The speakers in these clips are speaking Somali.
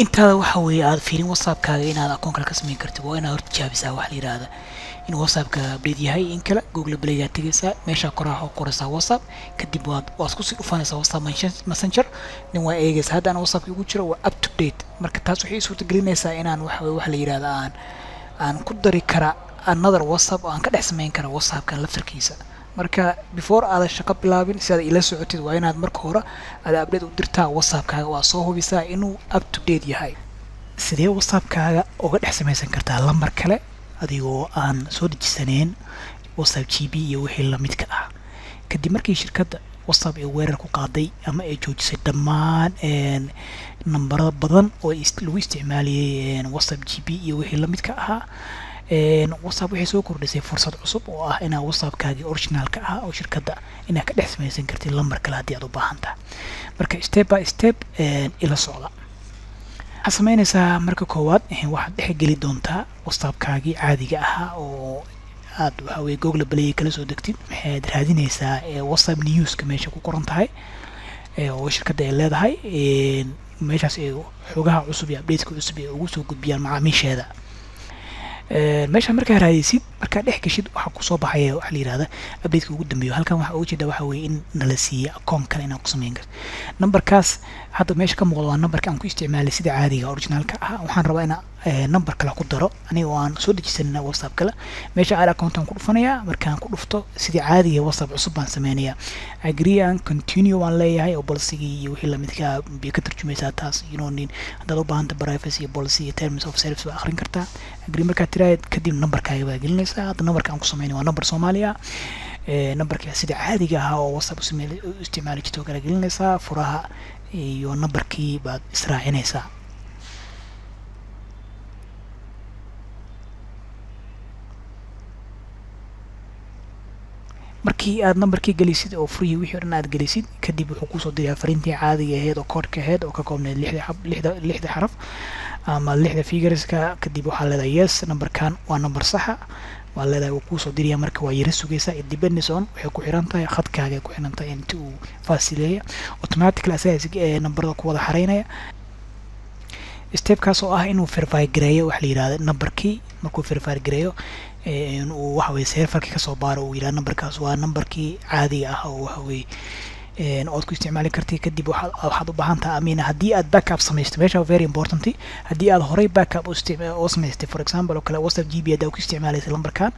intaada waxa weeye aad fiirin whatsappkaaga inaad akoon kale ka samayn kartid waa inaad horta jaabisaa waxa la yidhaahda in whatsappka update yahay in kale google play aad tegaysaa meesha qoraaxa ku qoraysaa whatsapp kadib waad isku sii dhufanaysaa whatsapp messenger nin waa eegaysaa hadda aan whatsappka ugu jiro waa up to date marka taas waxay suurta gelinaysaa inaan waxa la yidhaahda aan ku dari kara another whatsapp oo aan ka dhex samayn kara whatsappkan laftarkiisa marka before aad shaqo bilaabin si aad ila socotid waa inaad marka hore aad update u dirtaa whatsappkaaga waa soo hubisaa inuu up to date yahay sidee whatsappkaaga uga dhex samaysan kartaa lambar kale adigoo aan soo dejisaneen whatsapp gb iyo wixii lamidka ah kadib markii shirkadda whatsapp ee weerar ku qaaday ama ay joojisay dhammaan nambarada badan oo lagu isticmaaliyey whatsapp gb iyo wixii lamidka ahaa whatsapp waxay soo kordhisay fursad cusub oo ah inaa whatsappkaagii originalka ah oo shirkadda inaad ka dhex samaysan kartid lambar kale haddii aad u baahan tahay marka step by step ila socda waxaad samaynaysaa marka koowaad waxaad dhexgeli doontaa whatsappkaagii caadiga ahaa oo aad waxa weye google play kala soo degtid waxaad raadinaysaa whatsapp newska meesha ku qoran tahay oo shirkadda ay leedahay meeshaas ay xogaha cusub iyo updateka cusub ay ugu soo gudbiyaan macaamiisheeda meesha markaa raadaysid markaa dhex gashid waxaa kusoo baxaya waxa la yidhahda updateka ugu dambeeyo halkan waxaa uga jeeda waxa weeye in nala siiyey akoon kale inaan ku samayn karto numberkaas hadda meesha ka muuqda waa numberka aan ku isticmaalay sida caadiga originalka ah waxaan rabaa inaan number kale ku daro aniga oo aan soo dejisanina whatsapp kale meesha aad accountan ku dhufanayaa markaan ku dhufto sidii caadiga whatsapp cusub baan sameynayaa agree and continue waan leeyahay oo policy-gii iyo wixii lamidka bay ka tarjumaysaa taas nin haddaad u baahanta privacy iyo policy iyo terms of service baa akhrin kartaa agree markaad tiraahid kadib numberkaaga baa gelinaysaa hadda numberka aan ku sameynay waa number Soomaaliya numberka sida caadiga ah oo whatsapp u isticmaali jirto kala gelinaysaa furaha iyo numberkii baad israacinaysaa markii aad numberkii gelisid oo free wixii dhan aad gelisid kadib wuxuu ku soo diraa fariintii caadiga ahayd oo koodhka ahayd oo ka koobneed 6 xaraf ama 6 figureska kadib waxaa leedahay yes numberkan waa number sax ah waa leedahay uu ku soo diriyaa marka waa yara sugaysaa it depends on waxay ku xiran tahay khadkaaga ku xiran tahay inta uu faasileeyo automatically asaga numberada ku wada xareynaya stepkaas oo ah inuu verify gareeyo waxa la yiraahdo numberkii markuu verify gareeyo inuu waxa weeye serverka ka soo baaro uu yiraahdo numberkaas waa numberkii caadiga ah oo waxa weeye ood ku isticmaali kartid kadib waxaad u baahan tahay amiina haddii aad backup samaysto meesha very important haddii aad horey backup u samaystay for example oo kale whatsapp gb aad ku isticmaalaysay lambarkan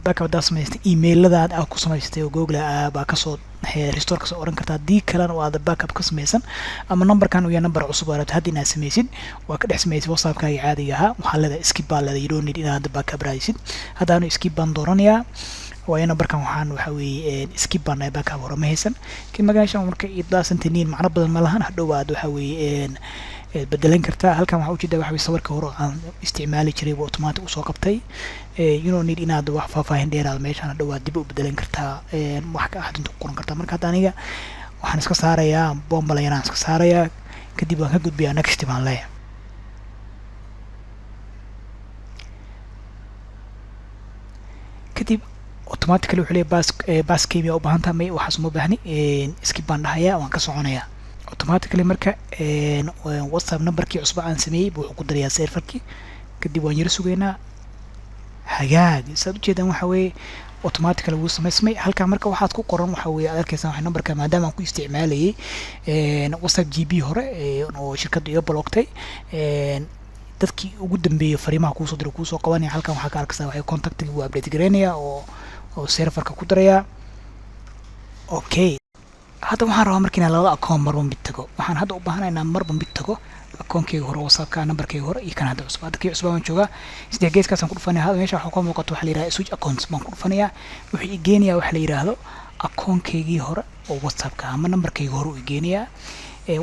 backup aad samaystay emailadaad aad ku samaystay oo google baa ka soo restore ka soo oran kartaa haddii kalena oo aad backup ka samaysan ama numberkan uu yahay number cusub oo aad hadda inaad samaysid waa ka dhex samaysay whatsappkaaga caadiga ahaa waxaa leedahay skip baa leedahay you don't need inaad backup raadisid haddaanu skip baan dooranayaa waa numberkan waxaan waxa weeye skip baan ay backup hore ma haysan kii magaashan marka idaasantiin macno badan ma lahan hadhow aad waxa weeye bedelan kartaa halkan waxa u jeedaa waxa weeye sawirka hore aan isticmaali jiray oo automatic u soo qabtay you don't need inaad wax faahfaahin dheeraad meeshan hadhow aad dib u bedelan kartaa wax ka ahad inta ku qoran kartaa marka aniga waxaan iska saarayaa bombala yaraan iska saarayaa kadib waan ka gudbiyaa next baan leeyahay kadib automatically wuxuu leeyahay bas keymi u baahan tahay waxaas uma baahni skip baan dhahayaa waan ka soconayaa automatically marka whatsapp numberkii cusub aan sameeyay wuxuu ku darayaa serverkii kadib waan yara sugaynaa hagaag saad u jeedaan waxa weeye automatically wuu samaysmay halka marka waxaad ku qoran waxa weeye arkaysan waxa numberka maadaama aan ku isticmaalayay whatsapp gb hore oo shirkadda iga blockay dadkii ugu dambeeyay fariimaha ku soo diray ku soo qabanaya halkan waxa ka arkaysaa waxay contactiga uu update gareynaya oo serverka ku daraya okay hadda waxaan rabaa markii aan labada account marba mid tago waxaan hadda u baahanahay inaan marba mid tago account-kayga hore whatsappka numberkayga hore iyo kan hadda cusub hadda kii cusub aan joogaa sidee geeskaas aan ku dhufanayaa hadda meesha waxa ka muuqato waxa la yiraahdo switch accounts baan ku dhufanayaa wuxuu i geenayaa waxa la yiraahdo account-kaygii hore oo whatsappka ama numberkayga hore uu i geenayaa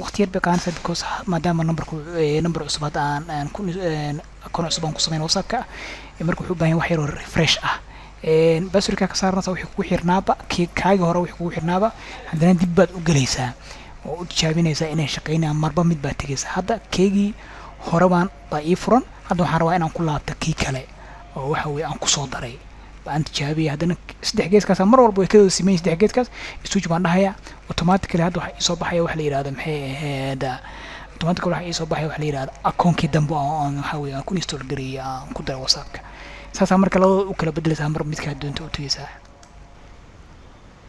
waqti yar bay qaadanaysaa because maadaama number cusub hadda aan ku account cusub aan ku sameyn whatsappka marka wuxuu u baahan yahay wax yar oo refresh ah basirka ka saarnaa wixii kugu xirnaaba kaaga hore wixii kugu xirnaaba haddana dib baad u galaysaa oo u tijaabinaysaa inay shaqeynayaan marba mid baad tegaysaa hadda keygii hore baa ii furan hadda waxaan rabaa inaan ku laabto kii kale oo waxa weeye aan ku soo daray baan tijaabiyay haddana saddex geeskaas mar walba way ka wada simeeyay saddex geeskaas switch baan dhahayaa automatically hadda waxa ii soo baxaya waxa la yiraahdo maxay ahayd automatically waxa ii soo baxay waxa la yiraahdo akoonkii dambe oo aan waxa weeye aan ku install gareeyay aan ku daray whatsappka saasa marka labada u kala bedelaysaa mar midka doonto u tagaysaa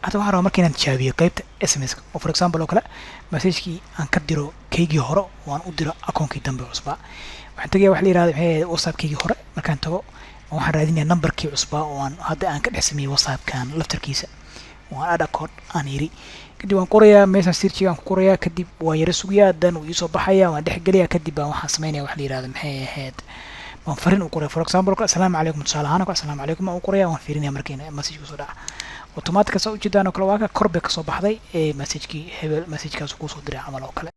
hadda waxaan rabaa marka inaan tijaabiyo qaybta sms oo for example oo kale message-kii aan ka diro kaygii hore oo aan u diro akoonkii dambe cusbaa waxaan tagayaa waxa la yiraahdo maxay whatsappkaygii hore markaan tago waxaan raadinayaa numberkii cusbaa oo aan hadda aan ka dhex sameeyay whatsappkan laftarkiisa waan add account aan yiri kadib waan qorayaa meesha search-ga aan ku qorayaa kadib waan yara sugayaa dan uu soo baxaya waan dhex galiyaa kadib baan waxaan sameeynaya wax la yiraahdo maxay ahayd waan farin u qoray for example assalaamu calaykum salaam assalaamu calaykum aan u qorayaa waan fiirinaya markii message soo dhaca automatic soo ujeedaan oo kale waa ka korbe ka soo baxday ee message-kii hebel message-kaas ku soo diray camal oo kale